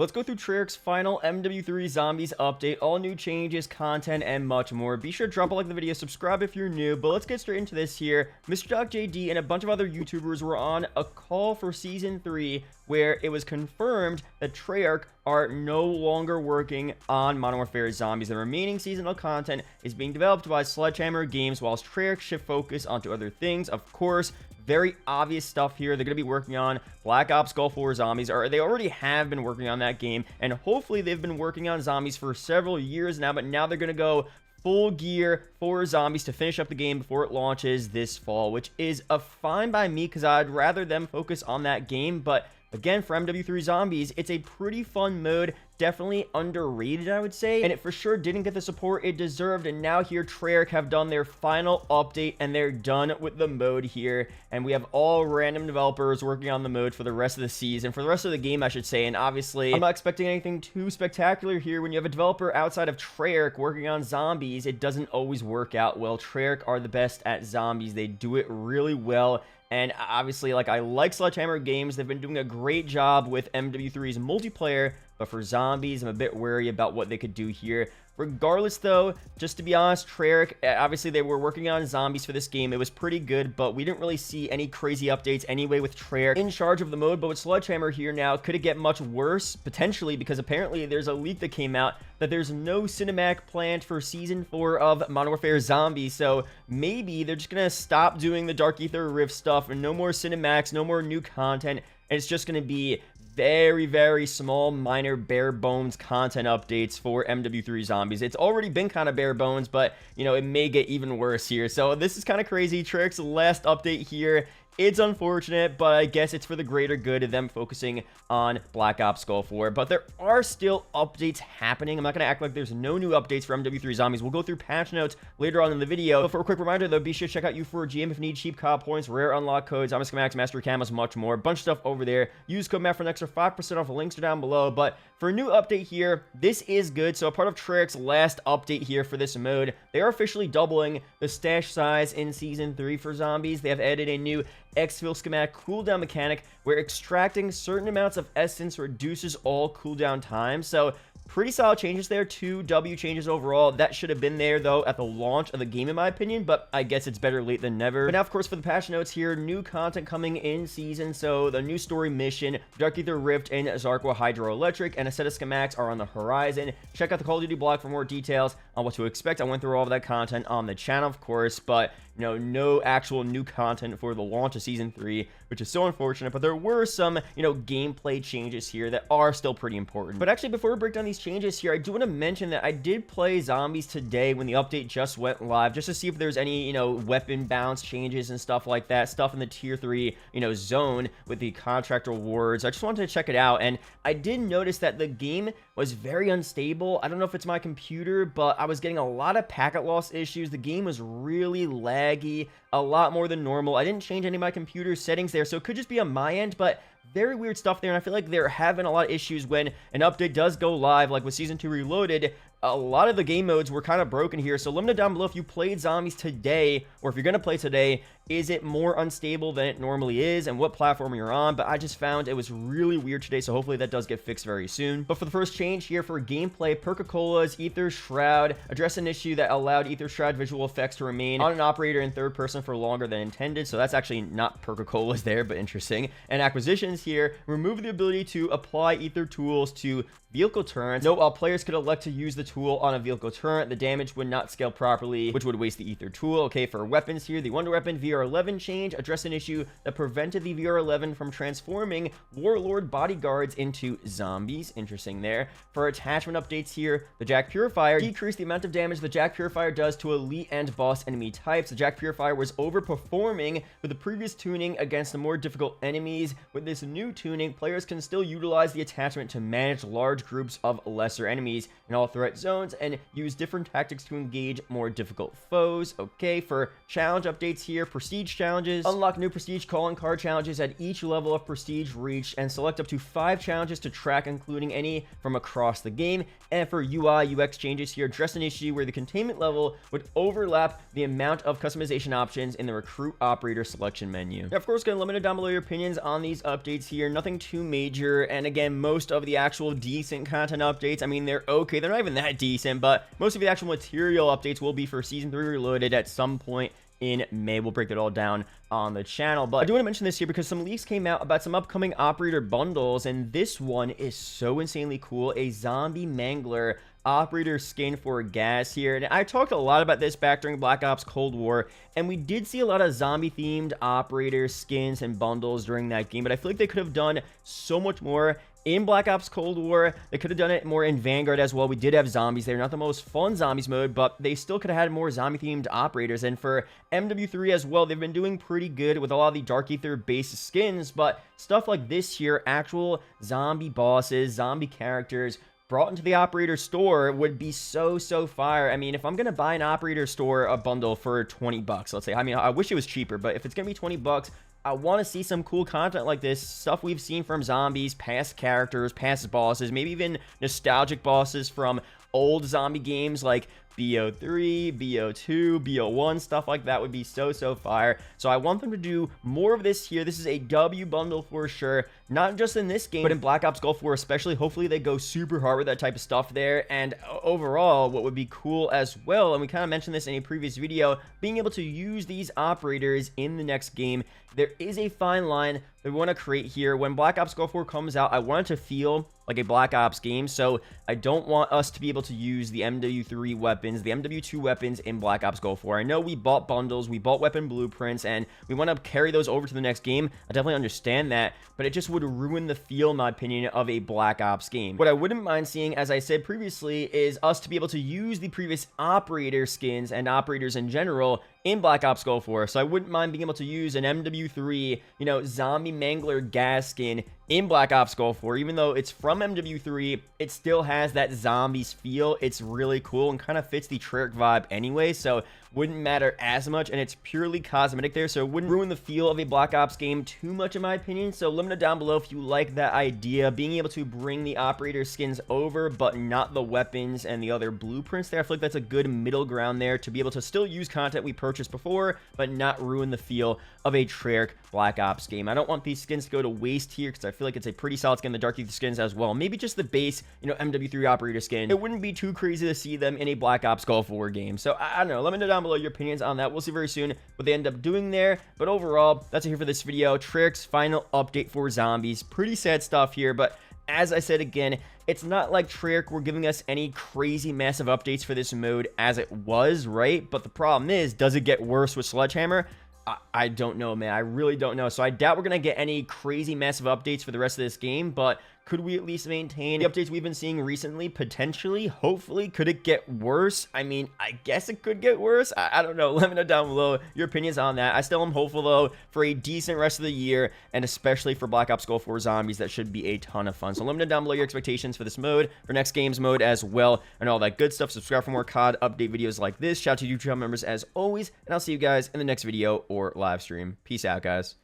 Let's go through Treyarch's final MW3 Zombies update, all new changes, content, and much more. Be sure to drop a like on the video, subscribe if you're new, but let's get straight into this here. Mr. Doc JD and a bunch of other YouTubers were on a call for Season 3 where it was confirmed that Treyarch are no longer working on Modern Warfare Zombies. The remaining seasonal content is being developed by Sledgehammer Games, whilst Treyarch shift focus onto other things. Of course, very obvious stuff here. They're going to be working on Black Ops Gulf War Zombies, or they already have been working on that game, and hopefully they've been working on Zombies for several years now, but now they're going to go full gear for Zombies to finish up the game before it launches this fall, which is a fine by me because I'd rather them focus on that game. But again, for MW3 Zombies, it's a pretty fun mode, definitely underrated, I would say, and it for sure didn't get the support it deserved. And now here Treyarch have done their final update and they're done with the mode here, and we have all random developers working on the mode for the rest of the season, for the rest of the game I should say. And obviously I'm not expecting anything too spectacular here. When you have a developer outside of Treyarch working on Zombies, it doesn't always work out well. Treyarch are the best at Zombies, they do it really well. And obviously, like, I like Sledgehammer Games. They've been doing a great job with MW3's multiplayer, but for Zombies, I'm a bit wary about what they could do here. Regardless, though, just to be honest, Treyarch, obviously they were working on Zombies for this game. It was pretty good, but we didn't really see any crazy updates anyway with Treyarch in charge of the mode. But with Sledgehammer here now, could it get much worse? Potentially, because apparently there's a leak that came out that there's no cinematic planned for Season 4 of Modern Warfare Zombies. So maybe they're just going to stop doing the Dark Ether Rift stuff and no more cinematics, no more new content. And it's just going to be very small, minor, bare bones content updates for MW3 Zombies. It's already been kind of bare bones, but you know, it may get even worse here. So this is kind of crazy. Treyarch's last update here. It's unfortunate, but I guess it's for the greater good of them focusing on Black Ops Gulf War. But there are still updates happening. I'm not going to act like there's no new updates for MW3 Zombies. We'll go through patch notes later on in the video. But for a quick reminder, though, be sure to check out U4GM if you need cheap COD points, rare unlock codes, Zombie schematics, mastery camos, much more. Bunch of stuff over there. Use code MAT for an extra 5% off. The links are down below. But for a new update here, this is good. So a part of Treyarch's last update here for this mode, they are officially doubling the stash size in Season 3 for Zombies. They have added a new exfil schematic cooldown mechanic where extracting certain amounts of essence reduces all cooldown time. So pretty solid changes there. 2 W changes overall. That should have been there, though, at the launch of the game, in my opinion, but I guess it's better late than never. But now, of course, for the patch notes here, new content coming in season. So the new story mission, Dark Ether Rift and Zarqwa Hydroelectric, and a set of schematics are on the horizon. Check out the Call of Duty blog for more details on what to expect. I went through all of that content on the channel, of course, but you know, no actual new content for the launch of Season 3, which is so unfortunate. But there were some, you know, gameplay changes here that are still pretty important. But actually, before we break down these changes here, I do want to mention that I did play Zombies today when the update just went live, just to see if there's any, you know, weapon balance changes and stuff like that, stuff in the tier 3, you know, zone with the contract rewards. I just wanted to check it out, and I did notice that the game was very unstable. I don't know if it's my computer, but I was getting a lot of packet loss issues. The game was really laggy, a lot more than normal. I didn't change any of my computer settings there, so it could just be on my end, but very weird stuff there. And I feel like they're having a lot of issues when an update does go live, like with Season 2 Reloaded. A lot of the game modes were kind of broken here. So let me know down below if you played Zombies today, or if you're going to play today, is it more unstable than it normally is, and what platform you're on. But I just found it was really weird today, so hopefully that does get fixed very soon. But for the first change here for gameplay, Perca-Cola's Ether Shroud addressed an issue that allowed Ether Shroud visual effects to remain on an operator in third person for longer than intended. So that's actually not Perca-Cola's there, but interesting. And acquisitions here remove the ability to apply Ether tools to vehicle turrets. Note, while players could elect to use the tool on a vehicle turret, the damage would not scale properly, which would waste the Ether tool. Okay, for weapons here, the Wonder Weapon VR11 change addressed an issue that prevented the VR11 from transforming Warlord bodyguards into zombies. Interesting there. For attachment updates here, the Jack Purifier decreased the amount of damage the Jack Purifier does to elite and boss enemy types. The Jack Purifier was overperforming with the previous tuning against the more difficult enemies. With this new tuning, players can still utilize the attachment to manage large groups of lesser enemies in all threat zones and use different tactics to engage more difficult foes. Okay, for challenge updates here, prestige challenges, unlock new prestige calling card challenges at each level of prestige reached, and select up to 5 challenges to track, including any from across the game. And for UI UX changes here, address an issue where the containment level would overlap the amount of customization options in the recruit operator selection menu. Now, of course, going to limit it down below your opinions on these updates here. Nothing too major, and again, most of the actual decent content updates, I mean, they're okay, they're not even that decent, but most of the actual material updates will be for Season 3 Reloaded at some point in May. We'll break it all down on the channel, but I do want to mention this here because some leaks came out about some upcoming operator bundles, and this one is so insanely cool. A zombie Mangler operator skin for gas here, and I talked a lot about this back during Black Ops Cold War, and we did see a lot of zombie themed operator skins and bundles during that game, but I feel like they could have done so much more in Black Ops Cold War. They could have done it more in Vanguard as well. We did have zombies there, not the most fun zombies mode, but they still could have had more zombie themed operators. And for MW3 as well, they've been doing pretty good with a lot of the Dark Ether based skins, but stuff like this here, actual zombie bosses, zombie characters brought into the operator store would be so fire. I mean, if I'm gonna buy an operator store a bundle for 20 bucks, let's say, I mean, I wish it was cheaper, but if it's gonna be 20 bucks, I want to see some cool content like this, stuff we've seen from zombies, past characters, past bosses, maybe even nostalgic bosses from old zombie games like BO3, BO2, BO1, stuff like that would be so fire. So I want them to do more of this here. This is a W bundle for sure, not just in this game, but in Black Ops Gulf War especially. Hopefully they go super hard with that type of stuff there. And overall, what would be cool as well, and we kind of mentioned this in a previous video, being able to use these operators in the next game. There is a fine line that we want to create here. When Black Ops Gulf War comes out, I want it to feel like a Black Ops game, so I don't want us to be able to use the MW3 weapons, the MW2 weapons in Black Ops Gulf War. I know we bought bundles, we bought weapon blueprints, and we want to carry those over to the next game. I definitely understand that, but it just would ruin the feel, in my opinion, of a Black Ops game. What I wouldn't mind seeing, as I said previously, is us to be able to use the previous operator skins and operators in general in Black Ops Gulf War. So I wouldn't mind being able to use an MW3, you know, zombie Mangler gas skin in Black Ops Gulf War. Even though it's from MW3, it still has that zombies feel. It's really cool and kind of fits the Treyarch vibe anyway, so wouldn't matter as much, and it's purely cosmetic there, so it wouldn't ruin the feel of a Black Ops game too much in my opinion. So let me know down below if you like that idea, being able to bring the operator skins over but not the weapons and the other blueprints there. I feel like that's a good middle ground there to be able to still use content we purchased before but not ruin the feel of a Treyarch Black Ops game. I don't want these skins to go to waste here because I feel like it's a pretty solid skin. The Dark Ether skins as well, maybe just the base, you know, MW3 operator skin. It wouldn't be too crazy to see them in a Black Ops Gulf War game. So I don't know, let me know down below your opinions on that. We'll see very soon what they end up doing there, but overall, that's it here for this video. Treyarch's final update for zombies. Pretty sad stuff here, but as I said again, it's not like Treyarch were giving us any crazy massive updates for this mode as it was, right? But the problem is, does it get worse with Sledgehammer? I don't know, man. I really don't know. So I doubt we're going to get any crazy massive updates for the rest of this game, but could we at least maintain the updates we've been seeing recently? Potentially, hopefully. Could it get worse? I mean, I guess it could get worse. I don't know. Let me know down below your opinions on that. I still am hopeful, though, for a decent rest of the year, and especially for Black Ops Gulf War Zombies. That should be a ton of fun. So let me know down below your expectations for this mode, for next game's mode as well, and all that good stuff. Subscribe for more COD update videos like this. Shout out to YouTube members as always, and I'll see you guys in the next video or live stream. Peace out, guys.